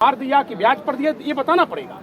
मार दिया कि ब्याज पर दिया, ये बताना पड़ेगा।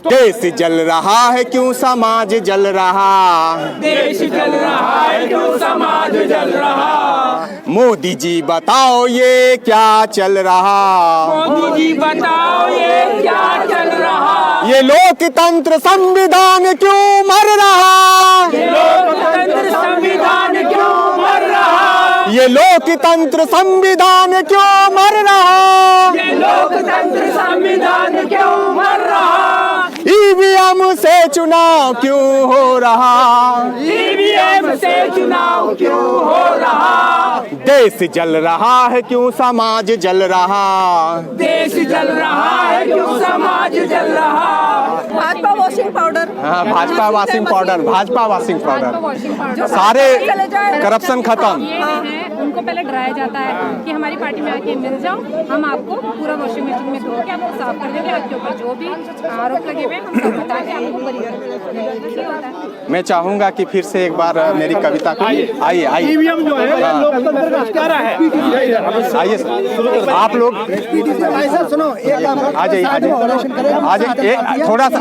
देश जल रहा है क्यों समाज जल रहा, देश जल रहा है क्यों समाज जल रहा। मोदी जी बताओ ये क्या चल रहा, मोदी जी बताओ ये क्या चल रहा। ये लोकतंत्र संविधान क्यों मर रहा, ये लोकतंत्र संविधान क्यों मर रहा। ये लोकतंत्र संविधान क्यों मर रहा, ये लोकतंत्र संविधान क्यों मर रहा। ईवीएम से चुनाव क्यों हो रहा, ईवीएम से चुनाव क्यों हो रहा। देश जल रहा है क्यों समाज जल रहा, देश जल रहा है क्यों समाज जल रहा। भाजपा वॉशिंग पाउडर, हाँ Bhajpa washing powder, Bhajpa washing powder, सारे करप्शन खत्म। ये हैं उनको पहले डराया जाता है कि हमारी पार्टी में आके मिल जाओ, हम आपको पूरा वॉशिंग मशीन में धो के आपको साफ कर देंगे, आपके ऊपर जो भी आरोप लगे हुए हैं हम सब बता के आपको बरी कर देंगे। होता है। मैं चाहूंगा कि फिर से एक बार मेरी कविता को आइए आइए ईवीएम जो है लोकतंत्र का अस्कारा है। आइए आप लोग आ जाइए आ जाइए थोड़ा सा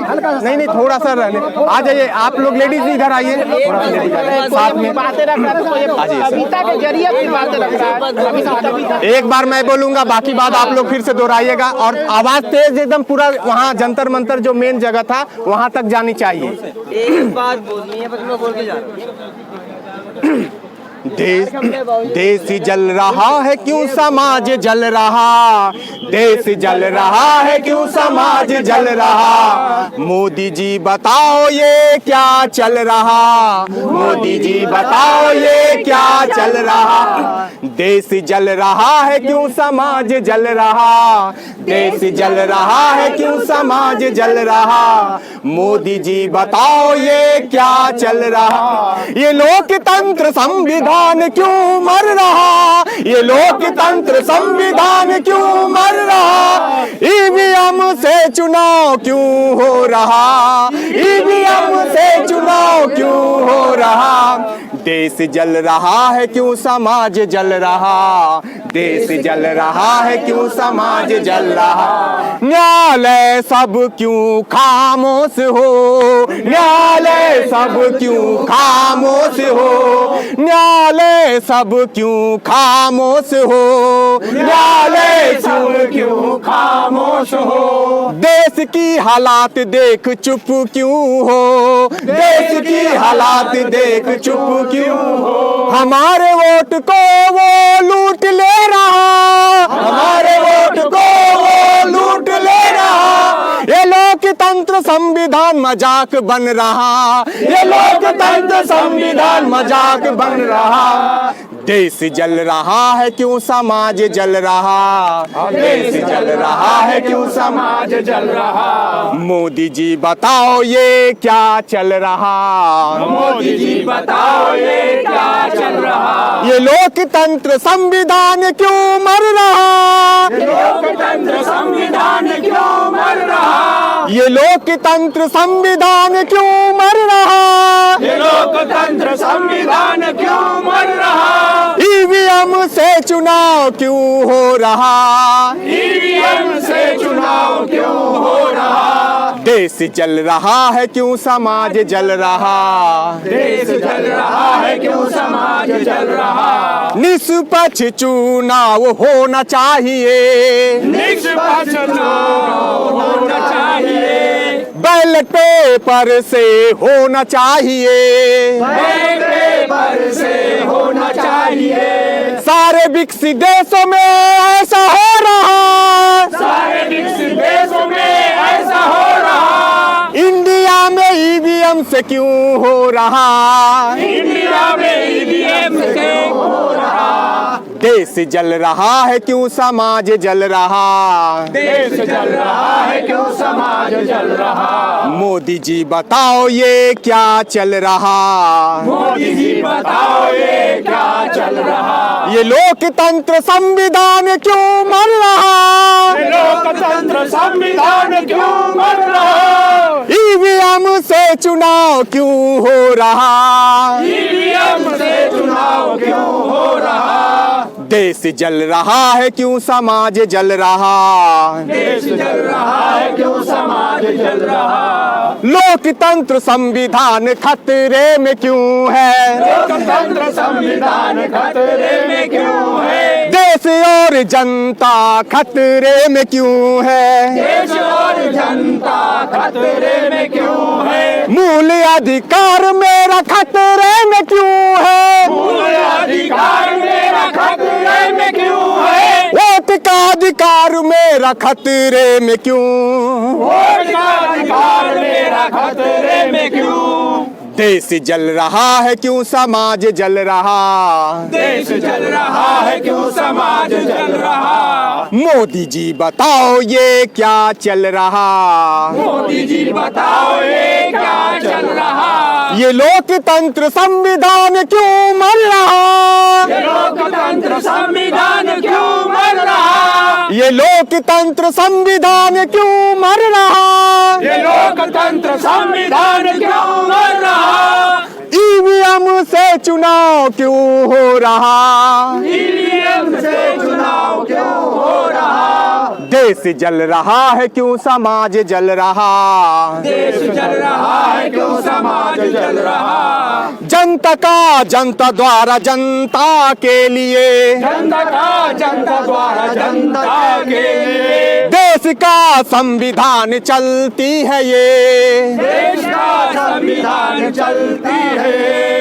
नहीं थोड़ा सा रहने आ जाइए आप लोग लेडीज इधर आइए थोड़ा सा लेडीज साथ में बातें रख रहा है आ जाइए कविता के जरिए की बातें रख रहा है। एक बार मैं बोलूंगा बाकी बात आप लोग फिर से दोहराइएगा और आवाज तेज एकदम पूरा वहाँ जंतर मंतर जो मेन जगह था वहाँ तक जानी चाहिए। एक बात बोलनी है बस मैं बोल के जा रहा हूँ। देश जल रहा है क्यों समाज जल रहा, देश जल रहा है क्यों समाज जल रहा। मोदी जी बताओ ये क्या चल रहा, मोदी जी बताओ ये क्या चल रहा। देश जल रहा है क्यों समाज जल रहा, देश जल रहा है क्यों समाज जल रहा। मोदी जी बताओ ये क्या चल रहा। ये लोकतंत्र संविधान क्यों मर रहा, ये लोकतंत्र संविधान क्यों मर रहा। ईवीएम से चुनाव क्यों हो रहा, ईवीएम से चुनाव क्यों हो रहा। देश जल रहा है क्यों समाज जल रहा, देश जल रहा है क्यों समाज जल रहा। न्यायालय सब क्यों खामोश हो, न्यायालय सब क्यों खामोश हो, न्यायालय सब क्यों खामोश हो, न्यायालय सब क्यों खामोश हो। देश की हालात देख चुप क्यों हो, देश की हालात देख चुप क्यों हो। हमारे वोट को वो लूट ले रहा, हमारे वोट को वो लूट ले रहा। ये लोकतंत्र संविधान मजाक बन रहा, ये लोकतंत्र संविधान मजाक बन रहा। देश जल रहा है क्यों समाज जल रहा, देश जल रहा है क्यों समाज जल रहा। मोदी जी बताओ ये क्या चल रहा, मोदी जी बताओ ये क्या चल रहा। ये लोकतंत्र संविधान क्यों मर रहा, लोकतंत्र संविधान क्यों मर रहा। ये लोकतंत्र संविधान क्यों मर रहा। ये लोकतंत्र संविधान क्यों मर रहा। ईवीएम से चुनाव क्यों हो रहा, ईवीएम से चुनाव क्यों हो रहा। देश जल रहा है क्यों समाज जल रहा, देश जल रहा है क्यों समाज जल रहा। निष्पक्ष चुनाव होना चाहिए, निष्पक्ष चुनाव होना चाहिए। बैलेट पेपर से होना चाहिए, बैलेट पेपर से होना चाहिए। सारे विकसित देशों में ऐसा हो रहा, सारे विकसित देशों में ऐसा हो रहा। इंडिया में ईवीएम से क्यों हो रहा, इंडिया में ईवीएम से हो रहा। देश जल रहा है क्यों समाज जल रहा, देश जल रहा है क्यों समाज जल रहा। मोदी जी बताओ ये क्या चल रहा, मोदी जी बताओ ये क्या चल रहा। ये लोकतंत्र संविधान क्यों मर रहा, लोकतंत्र संविधान क्यों मर रहा। ईवीएम से चुनाव क्यों हो रहा, ईवीएम से चुनाव क्यों हो रहा। देश जल रहा है क्यों समाज जल रहा, देश जल रहा है क्यों समाज जल रहा, लोकतंत्र संविधान खतरे में क्यों है, लोकतंत्र संविधान खतरे में क्यों है, देश और जनता खतरे में क्यों है, देश और जनता खतरे में क्यों है, मूल अधिकार मेरा खतरे में क्यों है, मूल अधिकार मेरा खतरे में क्यों है, वोट का अधिकार मेरा खतरे में क्यों, वोट का अधिकार मेरा खतरे में क्यों, देश जल रहा है क्यों समाज जल रहा, देश जल रहा है क्यों समाज जल रहा, मोदी जी बताओ ये क्या चल रहा, मोदी जी बताओ ये क्या चल रहा, ये लोकतंत्र संविधान क्यों मर रहा, ये लोकतंत्र संविधान क्यों मर रहा, ये लोकतंत्र संविधान क्यों मर रहा, ये लोकतंत्र संविधान क्यों मर रहा, ईवीएम से चुनाव क्यों हो रहा, ईवीएम से चुनाव क्यों हो रहा, देश जल रहा है क्यों समाज जल रहा, देश जल रहा है क्यों समाज जल रहा, जनता का जनता द्वारा जनता के लिए, जनता का जनता द्वारा जनता के लिए, देश का संविधान चलती है ये, देश का संविधान चलती है,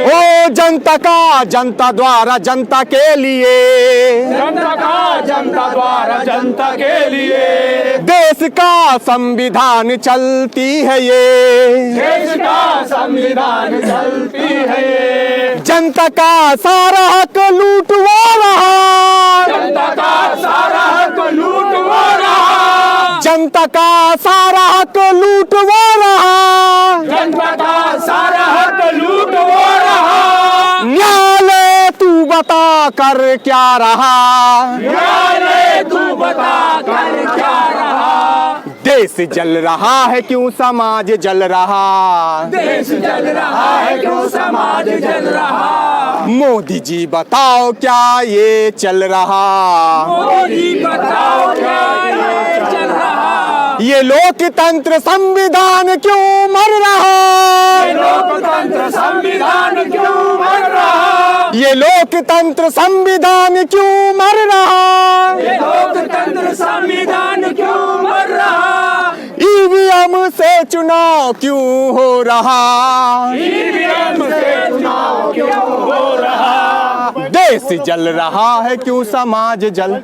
ओ जनता का जनता द्वारा जनता के लिए, जनता का जनता द्वारा जनता के लिए, देश का संविधान चलती है ये, देश का संविधान चलती है, जनता का सारा हक लूट वो रहा, जनता का सारा हक लूट वो रहा, जनता का सारा हक लूट वो रहा, जनता का सारा हक लूट वो रहा, न्यायालय तू बता कर क्या रहा, न्यायालय तू बता कर क्या रहा, देश जल रहा है क्यों समाज जल रहा, देश जल रहा है क्यों समाज जल रहा, मोदी जी बताओ क्या ये चल रहा, मोदी बताओ क्या ये चल रहा, ये लोकतंत्र संविधान क्यों मर रहा, ये लोकतंत्र संविधान क्यों मर रहा, ये लोकतंत्र संविधान क्यों मर रहा, ये लोकतंत्र संविधान क्यों मर रहा, ईवीएम से चुनाव क्यों हो रहा, ईवीएम से चुनाव क्यों हो रहा, देश जल रहा है क्यों समाज जल,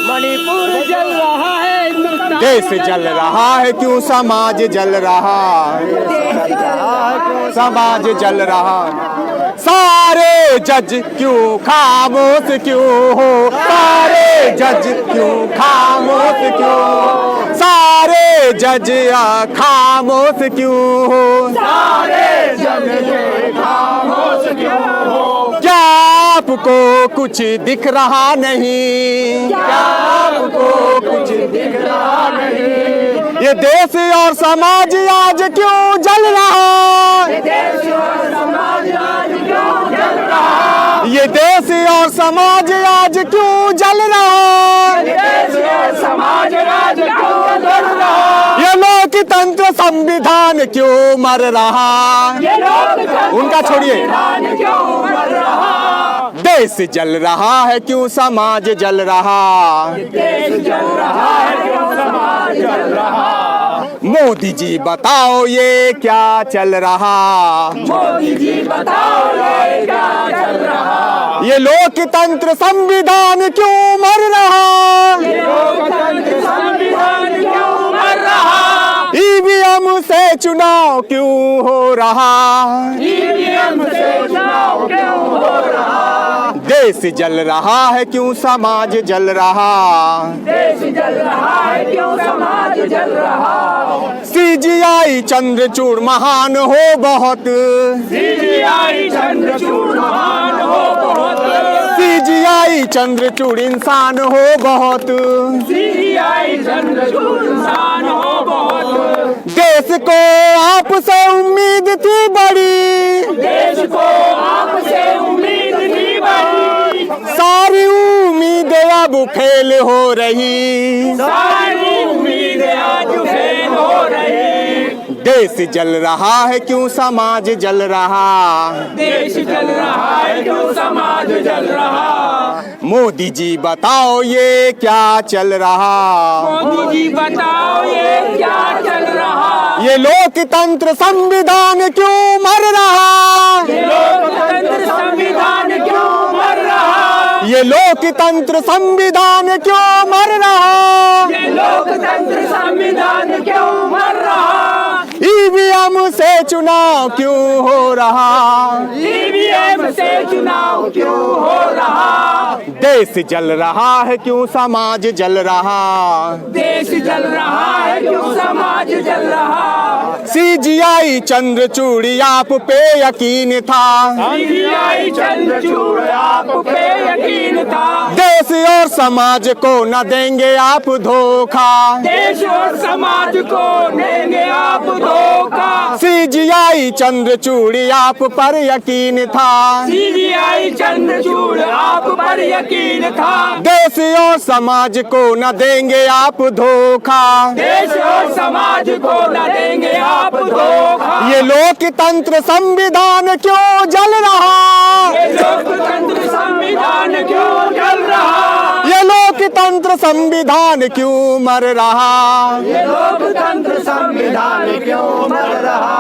मणिपुर जल रहा है हिंदुस्तान, देश जल रहा है क्यों समाज जल रहा, समाज जल रहा, सारे जज क्यों खामोश क्यों हो, सारे जज क्यों खामोश क्यों, सारे जज खामोश क्यों हो, सारे जज खामोश क्यों हो, क्या आपको कुछ दिख रहा नहीं, क्या आपको कुछ दिख रहा नहीं, ये देश और समाज आज क्यों जल रहा, देश और समाज आज क्यों जल रहा, ये देश और समाज आज क्यों जल रहा, देश और समाज आज क्यों जल रहा, ये लोकतंत्र संविधान क्यों मर रहा, ये लोकतंत्र उनका छोड़िए, संविधान क्यों मर रहा, देश जल रहा है क्यों समाज जल रहा, देश जल रहा है क्यों समाज जल रहा, मोदी जी बताओ ये क्या चल रहा, मोदी जी बताओ ये क्या चल रहा, ये लोकतंत्र संविधान क्यों मर रहा, ये लोकतंत्र संविधान क्यों मर रहा, ईवीएम से चुनाव क्यों हो रहा, ईवीएम से चुनाव क्यों हो रहा, देश जल रहा है क्यों समाज जल रहा, देश जल रहा है क्यों समाज जल रहा, सीजीआई चंद्रचूड़ महान हो बहुत, सीजीआई चंद्रचूड़ महान हो बहुत, सीजीआई चंद्रचूड़ इंसान हो बहुत, सीजीआई चंद्रचूड़ इंसान हो बहुत, देश को आपसे उम्मीद थी बड़ी, देश को आपसे उम्मीद थी बड़ी, सारी उम्मीदें अब फेल हो रही, सारी उम्मीदें आज फेल हो रही। देश जल रहा है क्यों समाज जल रहा, देश जल रहा है क्यों समाज जल रहा। मोदी जी बताओ ये क्या चल रहा, मोदी जी बताओ ये क्या चल रहा। ये लोकतंत्र संविधान क्यों मर रहा, लोकतंत्र संविधान क्यों मर रहा। ये लोकतंत्र संविधान क्यों मर रहा, ये लोकतंत्र संविधान क्यों मर रहा। ईवीएम से चुनाव क्यों हो रहा, ईवीएम से चुनाव क्यों हो रहा। देश जल रहा है क्यों समाज जल रहा, देश जल रहा है क्यों समाज जल रहा। सीजीआई चंद्रचूड़ आप पे यकीन था, सीबीआई चंद्रचूड़ आप पे यकीन था। देश और समाज को न देंगे आप धोखा, देश और समाज को देंगे आप धोखा। सीजीआई चंद्रचूड़ आप पर यकीन था, सीबीआई चंद्रचूड़ आप पर यकीन था। देश और समाज को न देंगे आप धोखा, देश और समाज को न देंगे आप धोखा। ये लोकतंत्र संविधान क्यों जल रहा, ये लोकतंत्र संविधान क्यों जल रहा। ये लोकतंत्र संविधान क्यों मर रहा, ये लोकतंत्र संविधान क्यों मर रहा।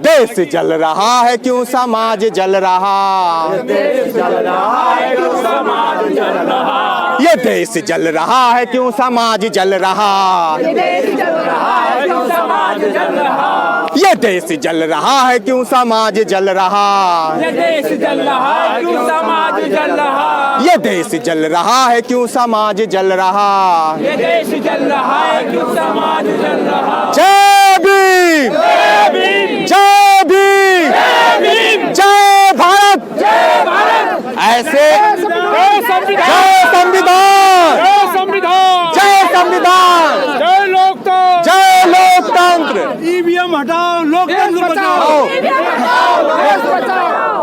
देश जल रहा है क्यों समाज जल रहा, देश जल रहा है क्यों समाज जल रहा। ये देश जल रहा है क्यों समाज जल रहा, देश जल रहा है क्यों समाज जल रहा। ये देश जल रहा है क्यों समाज जल रहा, ये देश जल रहा है क्यों समाज जल रहा। ये देश जल रहा है क्यों समाज जल रहा। ये देश जल रहा है क्यों समाज जल रहा। जय भीम, जय भीम, जय भीम, जय भीम, जय भारत, जय भारत। ऐसे जय संविधान, जय संविधान, जय संविधान, जय संविधान, जय लोकतंत्र, जय लोकतंत्र। ईवीएम हटाओ, लोकतंत्र बचाओ।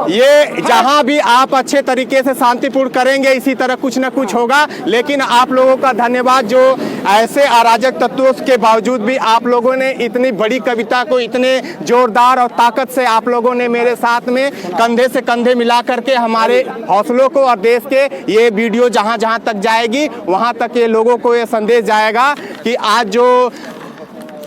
ये जहां भी आप अच्छे तरीके से शांतिपूर्ण करेंगे इसी तरह कुछ न कुछ होगा। लेकिन आप लोगों का धन्यवाद जो ऐसे अराजक तत्वों के बावजूद भी आप लोगों ने इतनी बड़ी कविता को इतने जोरदार और ताकत से आप लोगों ने मेरे साथ में कंधे से कंधे मिला करके हमारे हौसलों को और देश के ये वीडियो जहां जहां तक जाएगी वहां तक ये लोगों को ये संदेश जाएगा कि आज जो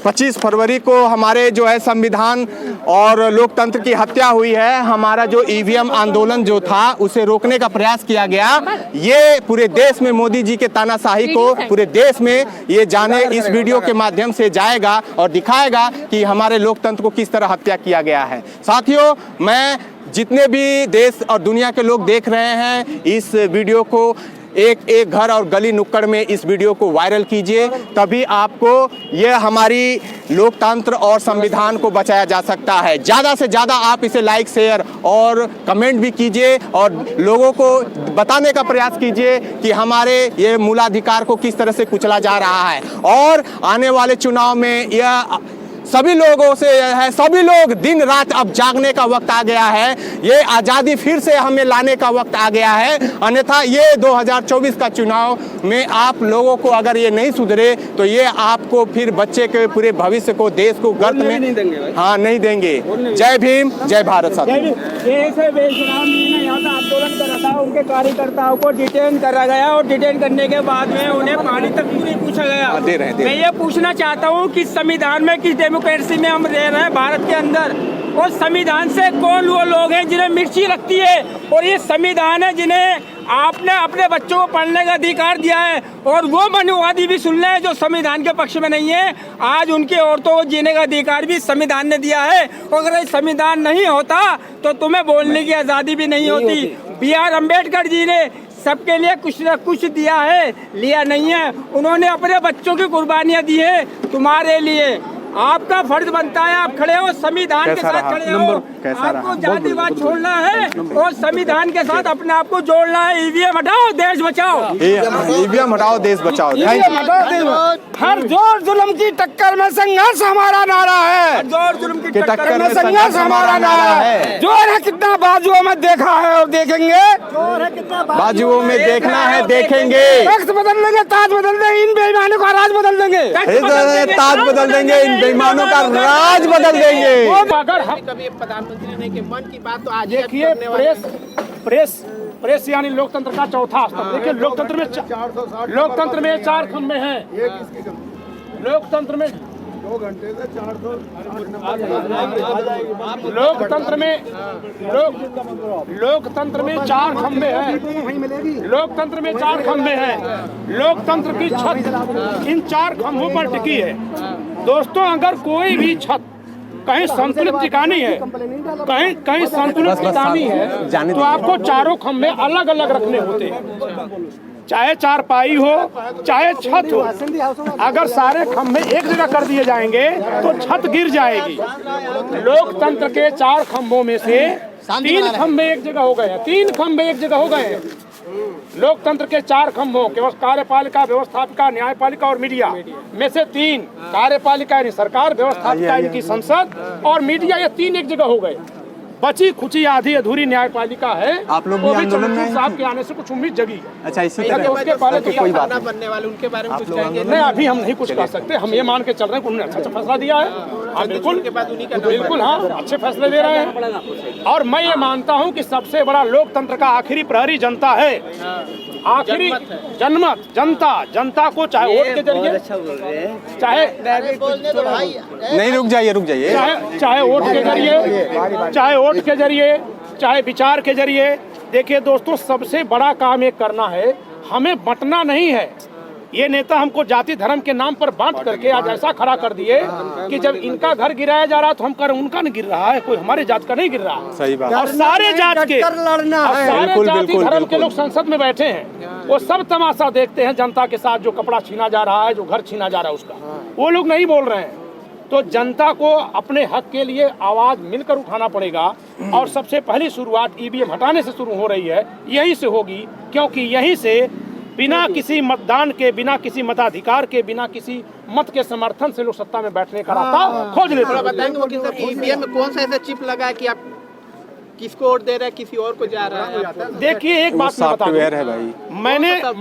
25 फरवरी को हमारे जो है संविधान और लोकतंत्र की हत्या हुई है, हमारा जो ईवीएम आंदोलन जो था उसे रोकने का प्रयास किया गया। ये पूरे देश में मोदी जी के तानाशाही को पूरे देश में ये जाने इस वीडियो के माध्यम से जाएगा और दिखाएगा कि हमारे लोकतंत्र को किस तरह हत्या किया गया है। साथियों, मैं जितने भी देश और दुनिया के लोग देख रहे हैं इस वीडियो को एक एक घर और गली नुक्कड़ में इस वीडियो को वायरल कीजिए, तभी आपको यह हमारी लोकतंत्र और संविधान को बचाया जा सकता है। ज़्यादा से ज़्यादा आप इसे लाइक शेयर और कमेंट भी कीजिए और लोगों को बताने का प्रयास कीजिए कि हमारे ये मूलाधिकार को किस तरह से कुचला जा रहा है। और आने वाले चुनाव में यह सभी लोगों से है, सभी लोग दिन रात अब जागने का वक्त आ गया है। ये आज़ादी फिर से हमें लाने का वक्त आ गया है। अन्यथा ये 2024 का चुनाव में आप लोगों को अगर ये नहीं सुधरे तो ये आपको फिर बच्चे के पूरे भविष्य को देश को गर्त में नहीं देंगे। जय भीम, जय भारत। साथियों, जैसे बेशराम ने यहाँ का आंदोलन करा था, उनके कार्यकर्ताओं को डिटेन करा गया और डिटेन करने के बाद में उन्हें पानी तक नहीं पूछा गया। मैं ये पूछना चाहता हूँ कि संविधान में किस डेमोक्रेसी में हम रह रहे हैं भारत के अंदर, और संविधान से कौन वो लोग हैं जिन्हें मिर्ची लगती है, और ये संविधान है जिन्हें आपने अपने बच्चों को पढ़ने का अधिकार दिया है, और वो मनुवादी भी सुन रहे हैं जो संविधान के पक्ष में नहीं है। आज उनकी औरतों को जीने का अधिकार भी संविधान ने दिया है, और अगर संविधान नहीं होता तो तुम्हें बोलने की आज़ादी भी नहीं होती। B.R. अम्बेडकर जी ने सबके लिए कुछ न कुछ दिया है, लिया नहीं है। उन्होंने अपने बच्चों की कुर्बानियाँ दी है तुम्हारे लिए। आपका फर्ज बनता है, आप खड़े हो संविधान के साथ खड़े हो। आपको जातिवाद छोड़ना है और संविधान के साथ अपने आप को जोड़ना है। ईवीएम हटाओ, देश बचाओ। ईवीएम हटाओ, देश बचाओ। Thank you. हर जोर जुल्म की टक्कर में संघर्ष हमारा नारा है। जोर जुल्म की टक्कर में संघर्ष हमारा नारा है। जोर है कितना बाजुओं में देखा है और देखेंगे। जोर है कितना बाजुओं में देखना है देखेंगे। वक्त बदल देंगे, ताज बदल देंगे, इन बेईमानों का राज बदल देंगे। ताज बदल देंगे, इन बेईमानों का राज बदल देंगे। अगर हम कभी प्रधानमंत्री ने कि मन की बात तो आज देखिए, प्रेस यानी लोकतंत्र का चौथा स्तंभ। देखिए, लोकतंत्र में 4 खंभे हैं। लोकतंत्र में 2 घंटे से 400 लोकतंत्र में 4 खंभे हैं। लोकतंत्र में 4 खंभे हैं। लोकतंत्र की छत इन 4 खंभों पर टिकी है। दोस्तों, अगर कोई भी छत कहीं संतुलित टिकानी है, कहीं संतुलित टिकानी है, तो आपको चारों खंभे अलग अलग रखने होते हैं। चाहे चारपाई हो, चाहे छत हो। अगर सारे खंभे एक जगह कर दिए जाएंगे तो छत गिर जाएगी। लोकतंत्र के 4 खंभों में से 3 खंभे एक जगह हो गए हैं। 3 खंभे एक जगह हो गए हैं। लोकतंत्र के 4 खंभों केवल कार्यपालिका, व्यवस्थापिका, न्यायपालिका और मीडिया में से 3 कार्यपालिका यानी सरकार, व्यवस्थापिका इनकी संसद और मीडिया, ये 3 एक जगह हो गए। बची खुची आधी अधूरी न्यायपालिका है। आप लोग भी वो भी आंदोलन में चंद्रचूड़ साहब के आने से कुछ उम्मीद जगी। अच्छा, इसी तरह उसके पहले तो कोई बात बनने वाले उनके बारे में कुछ कहेंगे? नहीं, अभी हम नहीं कुछ कह सकते। हम ये मान के चल रहे हैं कि उन्होंने अच्छा फैसला दिया है। हाँ, बिल्कुल बिल्कुल, हाँ, अच्छे फैसले दे रहे हैं। और मैं ये मानता हूँ कि सबसे बड़ा लोकतंत्र का आखिरी प्रहरी जनता है। आखिरी जनमत, जनता को चाहे वोट के जरिए, चाहे नहीं, रुक जाइए चाहे वोट के जरिए, चाहे विचार के जरिए। देखिए दोस्तों, सबसे बड़ा काम ये करना है, हमें बंटना नहीं है। ये नेता हमको जाति धर्म के नाम पर बांट करके आज ऐसा खड़ा कर दिए कि जब इनका घर गिराया जा रहा तो हम कर उनका नहीं गिर रहा है, कोई हमारे जात का नहीं गिर रहा है। सही बात। और सारे जात के, सारे जाति धर्म के लोग संसद में बैठे हैं। वो सब तमाशा देखते हैं जनता के साथ, जो कपड़ा छीना जा रहा है, जो घर छीना जा रहा है उसका। वो लोग नहीं बोल रहे हैं। तो जनता को अपने हक के लिए आवाज मिलकर उठाना पड़ेगा। और सबसे पहली शुरुआत ईवीएम हटाने से शुरू हो रही है, यहीं से होगी। क्योंकि यहीं से बिना किसी मतदान के, बिना किसी मताधिकार के, बिना किसी मत के समर्थन से लोग सत्ता में बैठने का रास्ता खोज लेते हैं। बताएंगे ईवीएम में कौन सा ऐसा चिप लगा है कि आप किसको वोट दे रहे हैं, किसी और को जा रहा है? देखिए, एक बात मैं बता दूं, है भाई।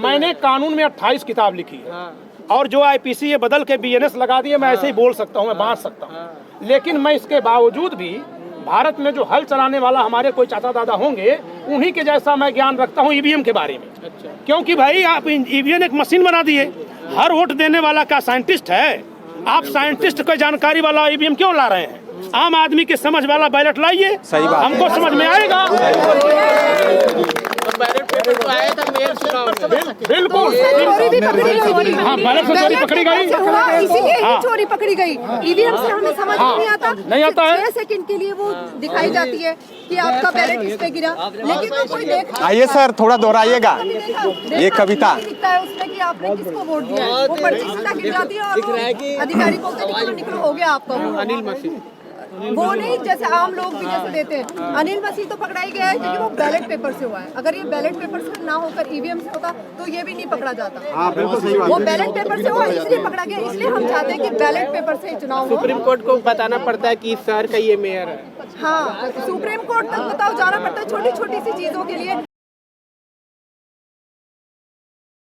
मैंने कानून में 28 किताब लिखी है। और जो आईपीसी ये बदल के बीएनएस लगा दिए, मैं ऐसे ही बोल सकता हूँ, मैं बांट सकता हूँ। लेकिन मैं इसके बावजूद भी भारत में जो हल चलाने वाला हमारे कोई चाचा दादा होंगे, उन्हीं के जैसा मैं ज्ञान रखता हूँ ईवीएम के बारे में। क्योंकि भाई आप ईवीएम एक मशीन बना दिए। हर वोट देने वाला क्या साइंटिस्ट है? आप साइंटिस्ट को जानकारी वाला ईवीएम क्यों ला रहे हैं? आम आदमी के समझ वाला बैलेट लाइए, हमको समझ में आएगा। बिल्कुल, हाँ, बैलेट से चोरी पकड़ी गई, इसीलिए चोरी पकड़ी गई। ईवीएम से हमें समझ नहीं आता है। 6 सेकंड के लिए वो दिखाई जाती है कि आपका बैलेट किस पे गिरा, लेकिन वो कोई देख। आइए सर, थोड़ा दोहराइएगा ये कविता। दिखता है उसमें कि आपने किसको वोट दिया है। वो पर्ची सीधा गिर जाती है और अधिकारी को निकलो हो गया आपका अनिल मसीह। वो नहीं, जैसे आम लोग भी जैसे देते हैं। अनिल मसीह तो पकड़ा ही गया है क्योंकि वो बैलेट पेपर से हुआ है। अगर ये बैलेट पेपर से ना होकर ईवीएम से होता तो ये भी नहीं पकड़ा जाता। बिल्कुल सही बात। वो बैलेट पेपर से हुआ इसलिए पकड़ा गया। इसलिए हम चाहते हैं कि बैलेट पेपर से चुनाव हो। सुप्रीम कोर्ट को बताना पड़ता है कि इस शहर का ये मेयर है। हाँ, सुप्रीम कोर्ट तक बताओ जाना पड़ता है छोटी छोटी सी चीजों के लिए।